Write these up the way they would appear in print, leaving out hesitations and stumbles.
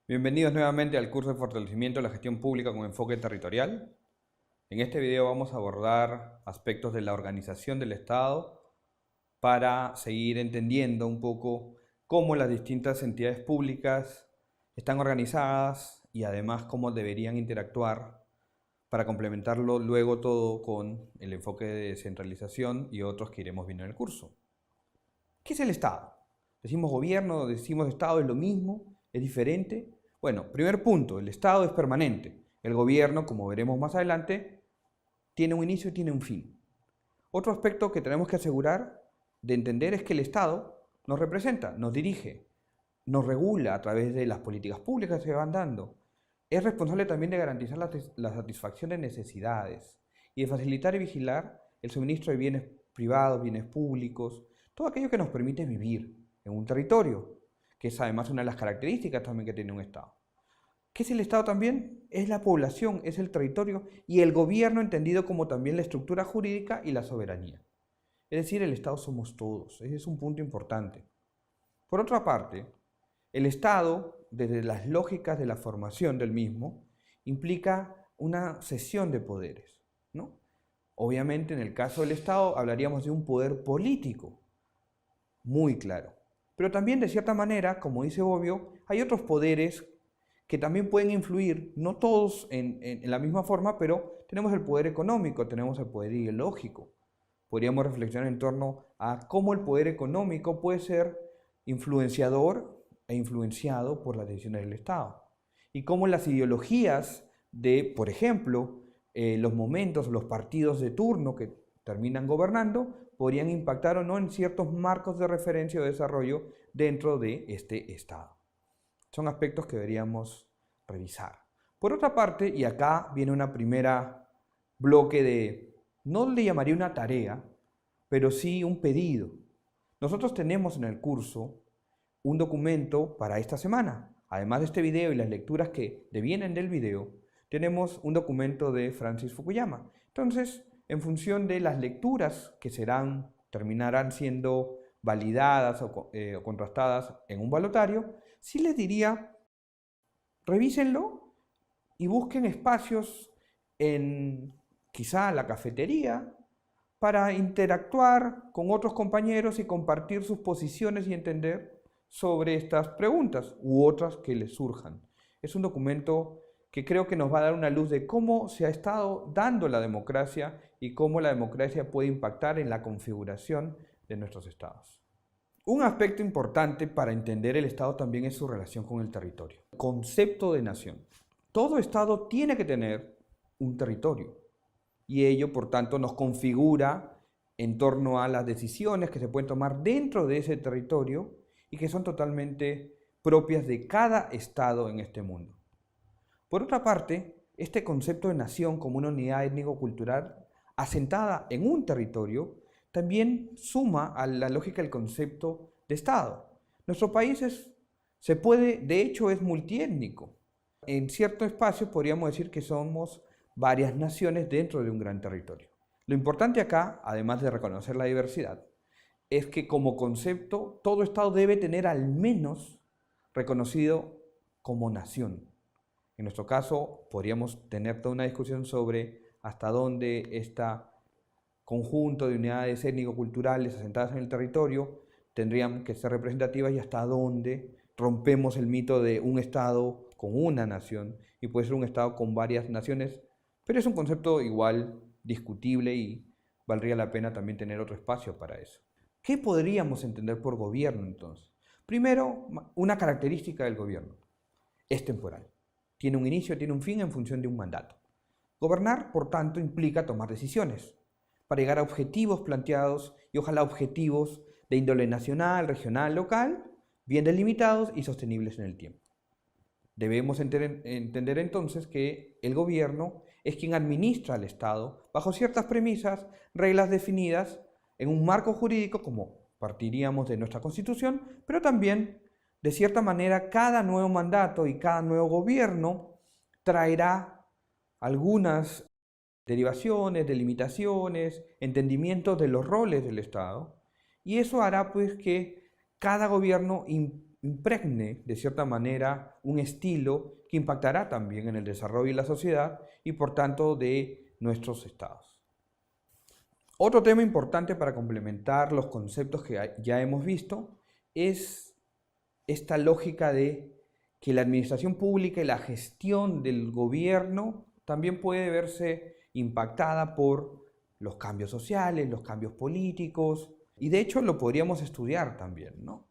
Bienvenidos nuevamente al curso de fortalecimiento de la gestión pública con enfoque territorial. En este video vamos a abordar aspectos de la organización del Estado para seguir entendiendo un poco cómo las distintas entidades públicas están organizadas y además cómo deberían interactuar para complementarlo luego todo con el enfoque de descentralización y otros que iremos viendo en el curso. ¿Qué es el Estado? Decimos gobierno, decimos Estado, ¿es lo mismo? ¿Es diferente? Bueno, primer punto, el Estado es permanente. El gobierno, como veremos más adelante, tiene un inicio y tiene un fin. Otro aspecto que tenemos que asegurar de entender es que el Estado nos representa, nos dirige, nos regula a través de las políticas públicas que se van dando. Es responsable también de garantizar la satisfacción de necesidades y de facilitar y vigilar el suministro de bienes privados, bienes públicos, todo aquello que nos permite vivir en un territorio, que es además una de las características también que tiene un Estado. ¿Qué es el Estado también? Es la población, es el territorio y el gobierno entendido como también la estructura jurídica y la soberanía. Es decir, el Estado somos todos, ese es un punto importante. Por otra parte, el Estado, desde las lógicas de la formación del mismo, implica una cesión de poderes, ¿no? Obviamente, en el caso del Estado, hablaríamos de un poder político, muy claro. Pero también, de cierta manera, como dice Bobbio, hay otros poderes que también pueden influir, no todos en la misma forma, pero tenemos el poder económico, tenemos el poder ideológico. Podríamos reflexionar en torno a cómo el poder económico puede ser influenciador e influenciado por las decisiones del Estado. Y cómo las ideologías de, por ejemplo, los momentos, los partidos de turno que terminan gobernando, podrían impactar o no en ciertos marcos de referencia o desarrollo dentro de este Estado. Son aspectos que deberíamos revisar. Por otra parte, y acá viene una primera bloque de, no le llamaría una tarea, pero sí un pedido. Nosotros tenemos en el curso un documento para esta semana. Además de este video y las lecturas que devienen del video, tenemos un documento de Francis Fukuyama. Entonces, en función de las lecturas que terminarán siendo validadas o contrastadas en un balotario, sí les diría, revísenlo y busquen espacios en quizá la cafetería para interactuar con otros compañeros y compartir sus posiciones y entender sobre estas preguntas u otras que les surjan. Es un documento que creo que nos va a dar una luz de cómo se ha estado dando la democracia y cómo la democracia puede impactar en la configuración de nuestros estados. Un aspecto importante para entender el Estado también es su relación con el territorio. Concepto de nación. Todo Estado tiene que tener un territorio y ello, por tanto, nos configura en torno a las decisiones que se pueden tomar dentro de ese territorio y que son totalmente propias de cada Estado en este mundo. Por otra parte, este concepto de nación como una unidad étnico-cultural asentada en un territorio también suma a la lógica del concepto de Estado. Nuestro país de hecho es multiétnico. En cierto espacio podríamos decir que somos varias naciones dentro de un gran territorio. Lo importante acá, además de reconocer la diversidad, es que como concepto todo Estado debe tener al menos reconocido como nación. En nuestro caso, podríamos tener toda una discusión sobre hasta dónde este conjunto de unidades étnico-culturales asentadas en el territorio tendrían que ser representativas y hasta dónde rompemos el mito de un Estado con una nación y puede ser un Estado con varias naciones, pero es un concepto igual discutible y valdría la pena también tener otro espacio para eso. ¿Qué podríamos entender por gobierno entonces? Primero, una característica del gobierno. Es temporal. Tiene un inicio, tiene un fin en función de un mandato. Gobernar, por tanto, implica tomar decisiones para llegar a objetivos planteados y ojalá objetivos de índole nacional, regional, local, bien delimitados y sostenibles en el tiempo. Debemos entender entonces que el gobierno es quien administra al Estado bajo ciertas premisas, reglas definidas en un marco jurídico como partiríamos de nuestra Constitución, pero también, de cierta manera, cada nuevo mandato y cada nuevo gobierno traerá algunas derivaciones, delimitaciones, entendimientos de los roles del Estado, y eso hará pues que cada gobierno impregne de cierta manera un estilo que impactará también en el desarrollo de la sociedad y por tanto de nuestros estados. Otro tema importante para complementar los conceptos que ya hemos visto es esta lógica de que la administración pública y la gestión del gobierno también puede verse impactada por los cambios sociales, los cambios políticos, y de hecho lo podríamos estudiar también, ¿no?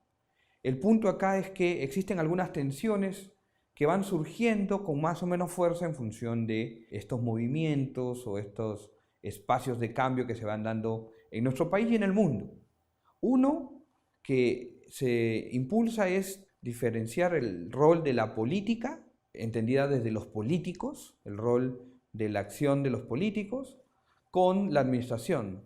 El punto acá es que existen algunas tensiones que van surgiendo con más o menos fuerza en función de estos movimientos o estos espacios de cambio que se van dando en nuestro país y en el mundo. Uno que se impulsa es diferenciar el rol de la política, entendida desde los políticos, el rol de la acción de los políticos, con la administración.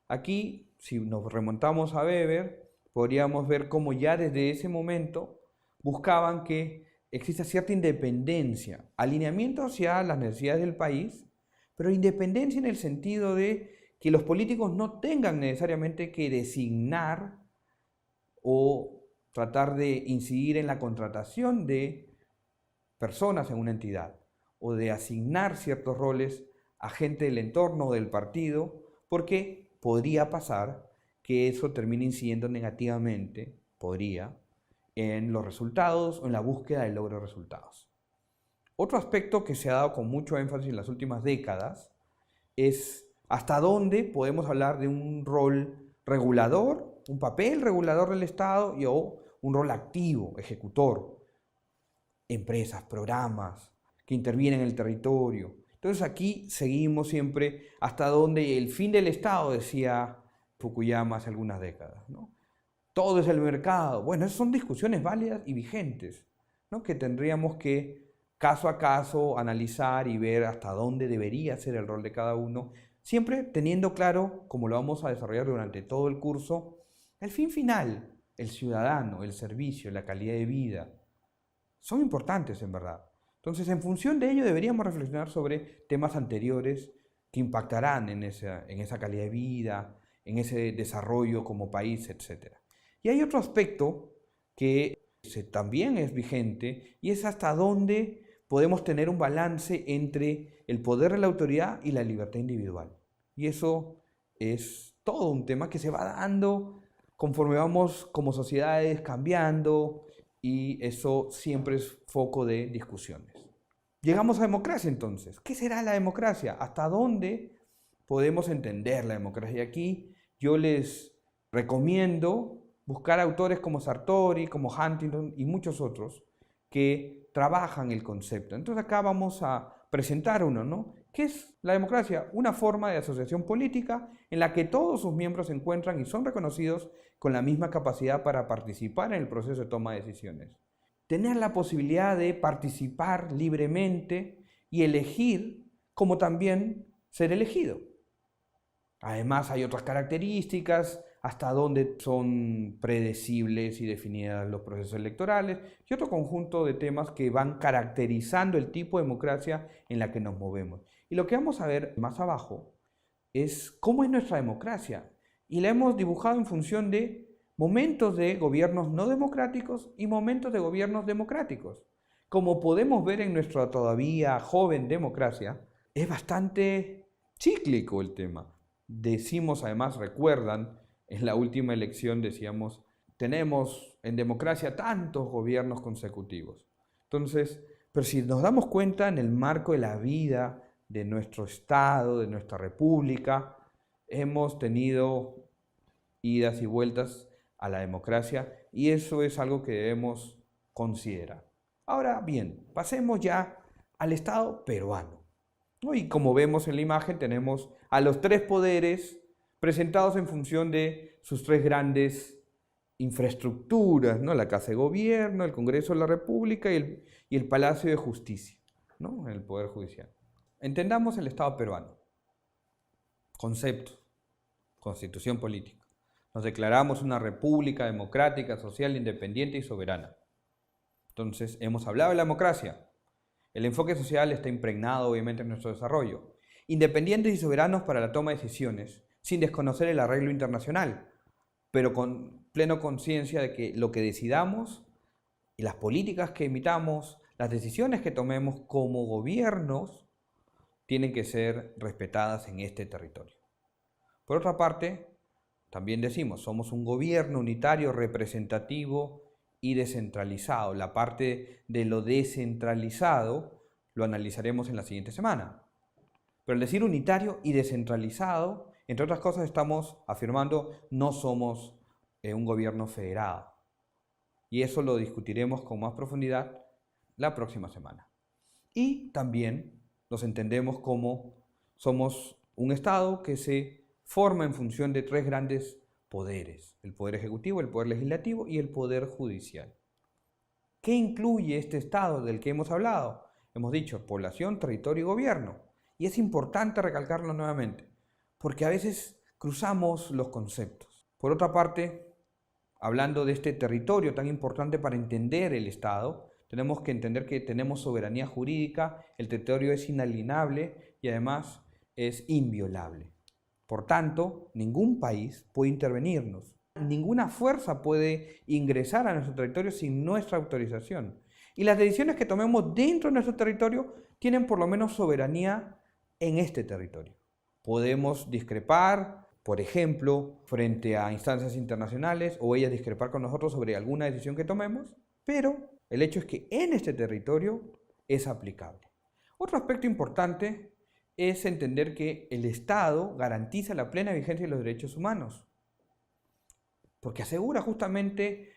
Aquí, si nos remontamos a Weber, podríamos ver cómo ya desde ese momento buscaban que exista cierta independencia, alineamiento hacia las necesidades del país, pero independencia en el sentido de que los políticos no tengan necesariamente que designar o tratar de incidir en la contratación de personas en una entidad o de asignar ciertos roles a gente del entorno o del partido, porque podría pasar que eso termine incidiendo negativamente, en los resultados o en la búsqueda del logro de resultados. Otro aspecto que se ha dado con mucho énfasis en las últimas décadas es hasta dónde podemos hablar de un rol regulador, un papel regulador del Estado o un rol activo, ejecutor, empresas, programas que intervienen en el territorio. Entonces aquí seguimos siempre hasta donde el fin del Estado, decía Fukuyama hace algunas décadas, ¿no? Todo es el mercado. Bueno, esas son discusiones válidas y vigentes, ¿no? Que tendríamos que caso a caso analizar y ver hasta dónde debería ser el rol de cada uno, siempre teniendo claro, como lo vamos a desarrollar durante todo el curso, el fin final, el ciudadano, el servicio, la calidad de vida, son importantes en verdad. Entonces, en función de ello deberíamos reflexionar sobre temas anteriores que impactarán en esa calidad de vida, en ese desarrollo como país, etc. Y hay otro aspecto que también es vigente y es hasta dónde podemos tener un balance entre el poder de la autoridad y la libertad individual. Y eso es todo un tema que se va dando conforme vamos como sociedades cambiando y eso siempre es foco de discusiones. Llegamos a democracia entonces. ¿Qué será la democracia? ¿Hasta dónde podemos entender la democracia? Aquí yo les recomiendo buscar autores como Sartori, como Huntington y muchos otros que trabajan el concepto. Entonces acá vamos a presentar uno, ¿no? ¿Qué es la democracia? Una forma de asociación política en la que todos sus miembros se encuentran y son reconocidos con la misma capacidad para participar en el proceso de toma de decisiones. Tener la posibilidad de participar libremente y elegir, como también ser elegido. Además hay otras características, hasta dónde son predecibles y definidas los procesos electorales y otro conjunto de temas que van caracterizando el tipo de democracia en la que nos movemos. Y lo que vamos a ver más abajo es cómo es nuestra democracia y la hemos dibujado en función de momentos de gobiernos no democráticos y momentos de gobiernos democráticos. Como podemos ver en nuestra todavía joven democracia, es bastante cíclico el tema. Decimos, además, recuerdan, en la última elección decíamos, tenemos en democracia tantos gobiernos consecutivos. Entonces, pero si nos damos cuenta en el marco de la vida de nuestro Estado, de nuestra República, hemos tenido idas y vueltas a la democracia y eso es algo que debemos considerar. Ahora bien, pasemos ya al Estado peruano, ¿no? Y como vemos en la imagen tenemos a los tres poderes presentados en función de sus tres grandes infraestructuras, ¿no? La Casa de Gobierno, el Congreso de la República y el Palacio de Justicia, ¿no? El Poder Judicial. Entendamos el Estado peruano. Concepto, constitución política. Nos declaramos una república democrática, social, independiente y soberana. Entonces, hemos hablado de la democracia. El enfoque social está impregnado obviamente en nuestro desarrollo. Independientes y soberanos para la toma de decisiones, sin desconocer el arreglo internacional, pero con plena conciencia de que lo que decidamos y las políticas que emitamos, las decisiones que tomemos como gobiernos, tienen que ser respetadas en este territorio. Por otra parte, también decimos, somos un gobierno unitario, representativo y descentralizado. La parte de lo descentralizado lo analizaremos en la siguiente semana. Pero al decir unitario y descentralizado, entre otras cosas estamos afirmando no somos un gobierno federado. Y eso lo discutiremos con más profundidad la próxima semana. Y también nos entendemos como somos un Estado que se forma en función de tres grandes poderes: el poder ejecutivo, el poder legislativo y el poder judicial. ¿Qué incluye este Estado del que hemos hablado? Hemos dicho población, territorio y gobierno. Y es importante recalcarlo nuevamente, porque a veces cruzamos los conceptos. Por otra parte, hablando de este territorio tan importante para entender el Estado, tenemos que entender que tenemos soberanía jurídica, el territorio es inalienable y además es inviolable. Por tanto, ningún país puede intervenirnos, ninguna fuerza puede ingresar a nuestro territorio sin nuestra autorización. Y las decisiones que tomemos dentro de nuestro territorio tienen por lo menos soberanía en este territorio. Podemos discrepar, por ejemplo, frente a instancias internacionales o ellas discrepar con nosotros sobre alguna decisión que tomemos, pero el hecho es que en este territorio es aplicable. Otro aspecto importante es entender que el Estado garantiza la plena vigencia de los derechos humanos, porque asegura justamente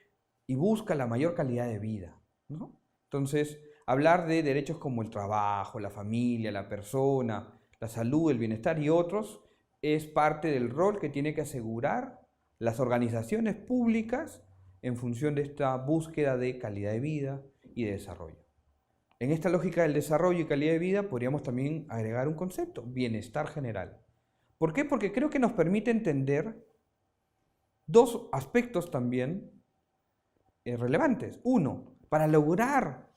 y busca la mayor calidad de vida, ¿no? Entonces, hablar de derechos como el trabajo, la familia, la persona, la salud, el bienestar y otros es parte del rol que tiene que asegurar las organizaciones públicas en función de esta búsqueda de calidad de vida y de desarrollo. En esta lógica del desarrollo y calidad de vida podríamos también agregar un concepto: bienestar general. ¿Por qué? Porque creo que nos permite entender dos aspectos también relevantes. Uno, para lograr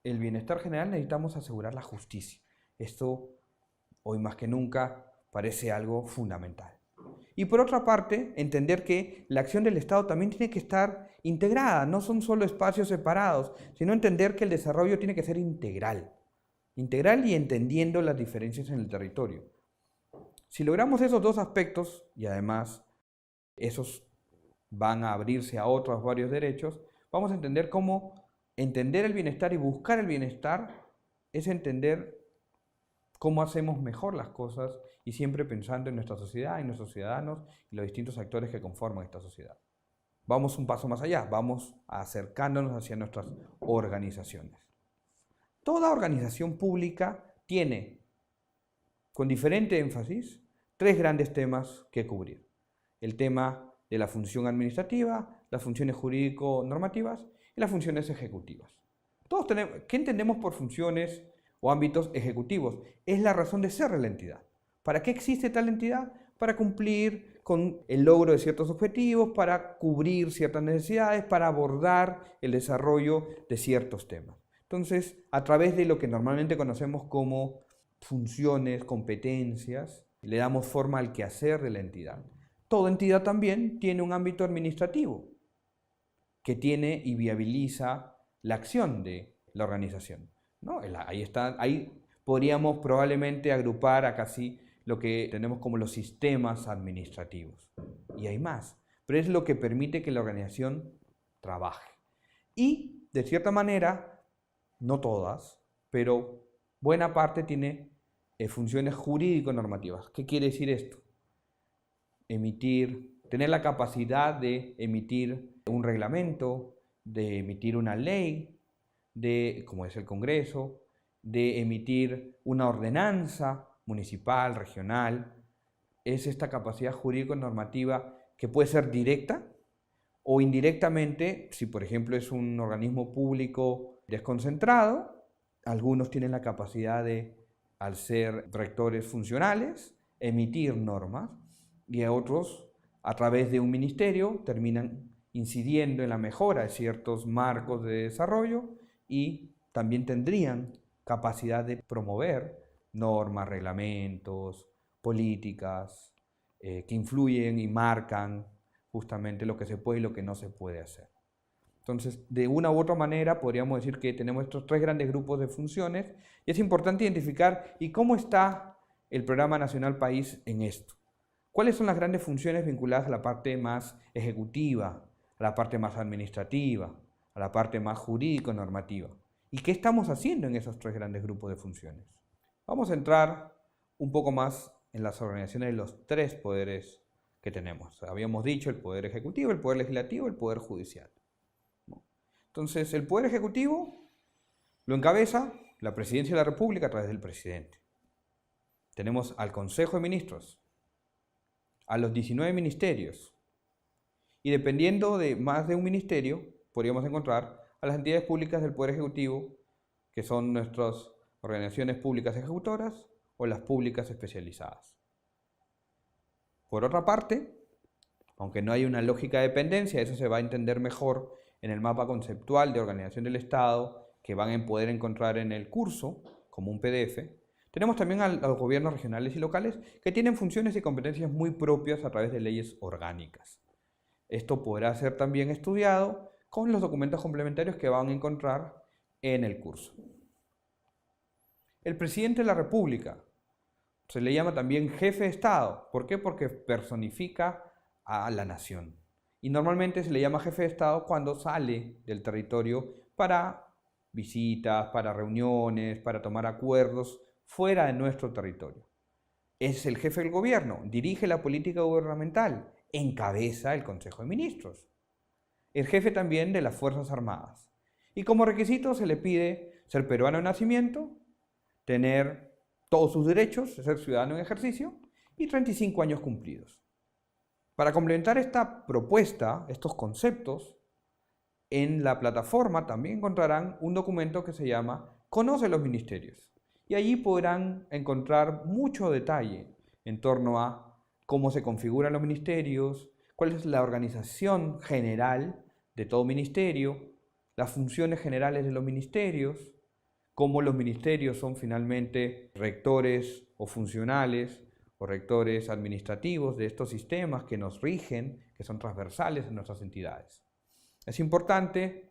el bienestar general necesitamos asegurar la justicia. Esto hoy más que nunca parece algo fundamental. Y por otra parte, entender que la acción del Estado también tiene que estar integrada, no son solo espacios separados, sino entender que el desarrollo tiene que ser integral y entendiendo las diferencias en el territorio. Si logramos esos dos aspectos, y además esos van a abrirse a otros varios derechos, vamos a entender cómo entender el bienestar y buscar el bienestar es entender cómo hacemos mejor las cosas y siempre pensando en nuestra sociedad, en nuestros ciudadanos y los distintos actores que conforman esta sociedad. Vamos un paso más allá, vamos acercándonos hacia nuestras organizaciones. Toda organización pública tiene, con diferente énfasis, tres grandes temas que cubrir: el tema de la función administrativa, las funciones jurídico-normativas y las funciones ejecutivas. Todos tenemos, ¿qué entendemos por funciones o ámbitos ejecutivos? Es la razón de ser de la entidad. ¿Para qué existe tal entidad? Para cumplir con el logro de ciertos objetivos, para cubrir ciertas necesidades, para abordar el desarrollo de ciertos temas. Entonces, a través de lo que normalmente conocemos como funciones, competencias, le damos forma al quehacer de la entidad. Toda entidad también tiene un ámbito administrativo que tiene y viabiliza la acción de la organización, ¿no? Ahí podríamos probablemente agrupar a casi lo que tenemos como los sistemas administrativos. Y hay más, pero es lo que permite que la organización trabaje. Y, de cierta manera, no todas, pero buena parte tiene funciones jurídico-normativas. ¿Qué quiere decir esto? Tener la capacidad de emitir un reglamento, de emitir una ley, como es el Congreso, de emitir una ordenanza municipal, regional. Es esta capacidad jurídico-normativa que puede ser directa o indirectamente, si por ejemplo es un organismo público desconcentrado. Algunos tienen la capacidad de, al ser rectores funcionales, emitir normas, y a otros, a través de un ministerio, terminan incidiendo en la mejora de ciertos marcos de desarrollo y también tendrían capacidad de promover normas, reglamentos, políticas que influyen y marcan justamente lo que se puede y lo que no se puede hacer. Entonces, de una u otra manera, podríamos decir que tenemos estos tres grandes grupos de funciones y es importante identificar y cómo está el Programa Nacional País en esto. ¿Cuáles son las grandes funciones vinculadas a la parte más ejecutiva, a la parte más administrativa, a la parte más jurídico-normativa? ¿Y qué estamos haciendo en esos tres grandes grupos de funciones? Vamos a entrar un poco más en las organizaciones de los tres poderes que tenemos. Habíamos dicho el poder ejecutivo, el poder legislativo, el poder judicial. Entonces, el poder ejecutivo lo encabeza la Presidencia de la República a través del presidente. Tenemos al Consejo de Ministros, a los 19 ministerios, y dependiendo de más de un ministerio, podríamos encontrar a las entidades públicas del Poder Ejecutivo, que son nuestras organizaciones públicas ejecutoras o las públicas especializadas. Por otra parte, aunque no hay una lógica de dependencia, eso se va a entender mejor en el mapa conceptual de organización del Estado que van a poder encontrar en el curso, como un PDF. Tenemos también a los gobiernos regionales y locales que tienen funciones y competencias muy propias a través de leyes orgánicas. Esto podrá ser también estudiado con los documentos complementarios que van a encontrar en el curso. El presidente de la República se le llama también jefe de Estado. ¿Por qué? Porque personifica a la nación. Y normalmente se le llama jefe de Estado cuando sale del territorio para visitas, para reuniones, para tomar acuerdos fuera de nuestro territorio. Es el jefe del gobierno, dirige la política gubernamental, encabeza el Consejo de Ministros. El jefe también de las Fuerzas Armadas. Y como requisito se le pide ser peruano de nacimiento, tener todos sus derechos, ser ciudadano en ejercicio y 35 años cumplidos. Para complementar esta propuesta, estos conceptos, en la plataforma también encontrarán un documento que se llama Conoce los Ministerios. Y allí podrán encontrar mucho detalle en torno a cómo se configuran los ministerios, cuál es la organización general de todo ministerio, las funciones generales de los ministerios, cómo los ministerios son finalmente rectores o funcionales o rectores administrativos de estos sistemas que nos rigen, que son transversales en nuestras entidades. Es importante,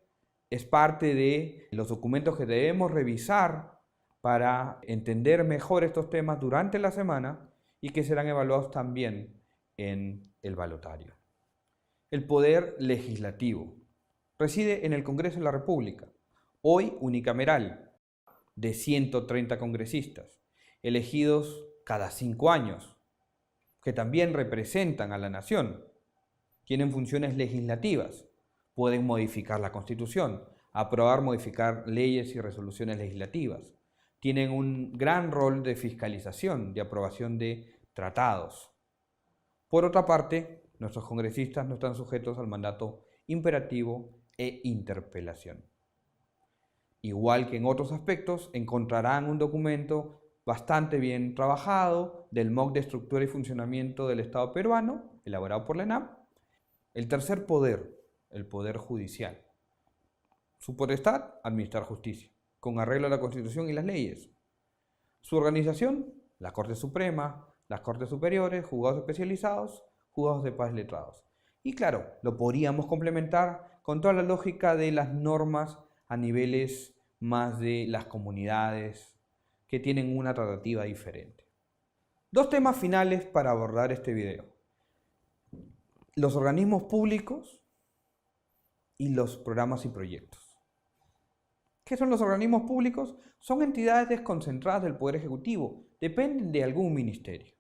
es parte de los documentos que debemos revisar para entender mejor estos temas durante la semana y que serán evaluados también en el balotario. El poder legislativo reside en el Congreso de la República, hoy unicameral, de 130 congresistas, elegidos cada 5 años, que también representan a la nación. Tienen funciones legislativas, pueden modificar la Constitución, aprobar, modificar leyes y resoluciones legislativas. Tienen un gran rol de fiscalización, de aprobación de tratados. Por otra parte, nuestros congresistas no están sujetos al mandato imperativo e interpelación. Igual que en otros aspectos, encontrarán un documento bastante bien trabajado del MOC de estructura y funcionamiento del Estado peruano, elaborado por la ENAP. El tercer poder, el poder judicial. Su potestad, administrar justicia, con arreglo a la Constitución y las leyes. Su organización, la Corte Suprema, las Cortes Superiores, juzgados especializados, juzgados de paz letrados. Y claro, lo podríamos complementar con toda la lógica de las normas a niveles más de las comunidades que tienen una tratativa diferente. Dos temas finales para abordar este video. Los organismos públicos y los programas y proyectos. ¿Qué son los organismos públicos? Son entidades desconcentradas del Poder Ejecutivo, dependen de algún ministerio.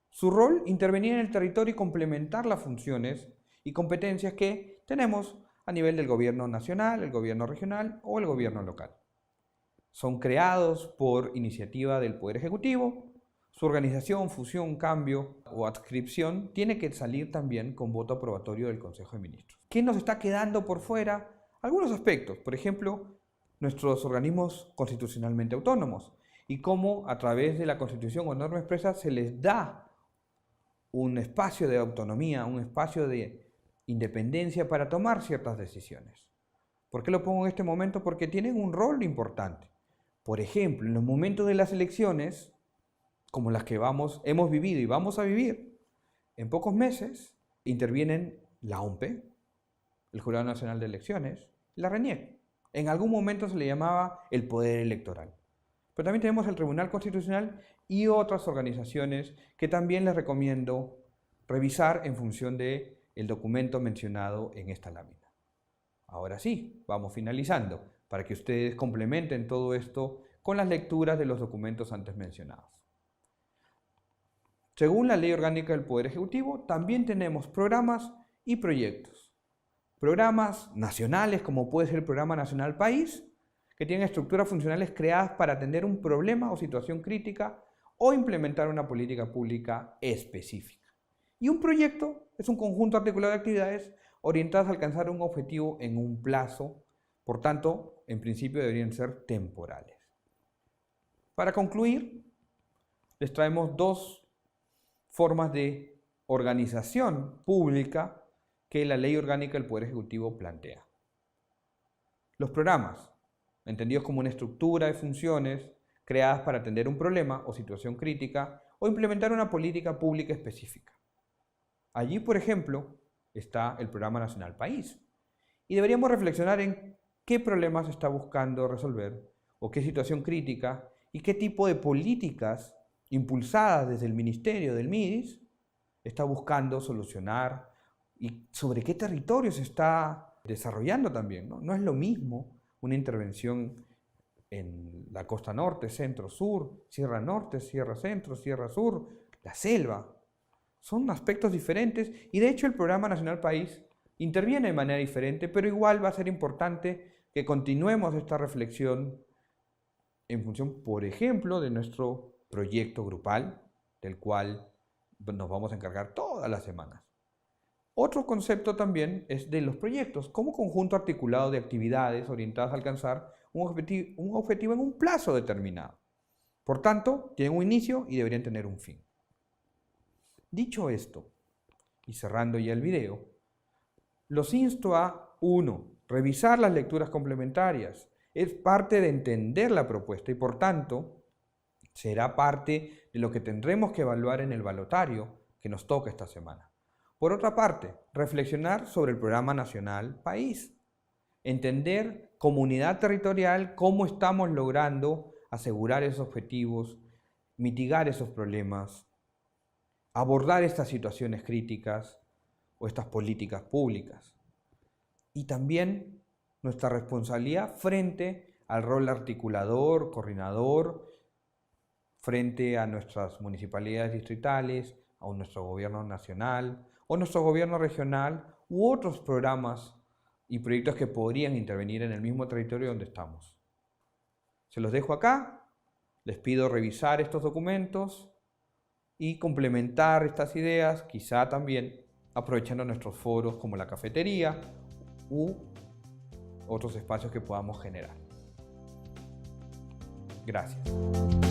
Su rol, intervenir en el territorio y complementar las funciones y competencias que tenemos a nivel del gobierno nacional, el gobierno regional o el gobierno local. Son creados por iniciativa del Poder Ejecutivo. Su organización, fusión, cambio o adscripción tiene que salir también con voto aprobatorio del Consejo de Ministros. ¿Qué nos está quedando por fuera? Algunos aspectos, por ejemplo, nuestros organismos constitucionalmente autónomos y cómo a través de la Constitución o norma expresa se les da un espacio de autonomía, un espacio de independencia para tomar ciertas decisiones. ¿Por qué lo pongo en este momento? Porque tienen un rol importante. Por ejemplo, en los momentos de las elecciones, como las que hemos vivido y vamos a vivir, en pocos meses intervienen la OMPE, el Jurado Nacional de Elecciones, la RENIEC. En algún momento se le llamaba el Poder Electoral. Pero también tenemos el Tribunal Constitucional y otras organizaciones que también les recomiendo revisar en función del documento mencionado en esta lámina. Ahora sí, vamos finalizando para que ustedes complementen todo esto con las lecturas de los documentos antes mencionados. Según la Ley Orgánica del Poder Ejecutivo, también tenemos programas y proyectos. Programas nacionales, como puede ser el Programa Nacional País, que tienen estructuras funcionales creadas para atender un problema o situación crítica o implementar una política pública específica. Y un proyecto es un conjunto articulado de actividades orientadas a alcanzar un objetivo en un plazo, por tanto, en principio deberían ser temporales. Para concluir, les traemos dos formas de organización pública que la Ley Orgánica del Poder Ejecutivo plantea. Los programas, entendidos como una estructura de funciones creadas para atender un problema o situación crítica o implementar una política pública específica. Allí, por ejemplo, está el Programa Nacional País. Y deberíamos reflexionar en qué problemas se está buscando resolver o qué situación crítica y qué tipo de políticas impulsadas desde el Ministerio del MIDIS está buscando solucionar y sobre qué territorio se está desarrollando también, ¿no? No es lo mismo una intervención en la costa norte, centro, sur, sierra norte, sierra centro, sierra sur, la selva. Son aspectos diferentes y de hecho el Programa Nacional País interviene de manera diferente, pero igual va a ser importante que continuemos esta reflexión en función, por ejemplo, de nuestro proyecto grupal, del cual nos vamos a encargar todas las semanas. Otro concepto también es de los proyectos, como conjunto articulado de actividades orientadas a alcanzar un objetivo en un plazo determinado. Por tanto, tienen un inicio y deberían tener un fin. Dicho esto, y cerrando ya el video, los insto a 1. Revisar las lecturas complementarias. Es parte de entender la propuesta y por tanto será parte de lo que tendremos que evaluar en el balotario que nos toca esta semana. Por otra parte, reflexionar sobre el Programa Nacional País. Entender como unidad territorial cómo estamos logrando asegurar esos objetivos, mitigar esos problemas, abordar estas situaciones críticas o estas políticas públicas. Y también nuestra responsabilidad frente al rol articulador, coordinador, frente a nuestras municipalidades distritales, a nuestro gobierno nacional o nuestro gobierno regional u otros programas y proyectos que podrían intervenir en el mismo territorio donde estamos. Se los dejo acá, les pido revisar estos documentos y complementar estas ideas, quizá también aprovechando nuestros foros como la cafetería u otros espacios que podamos generar. Gracias.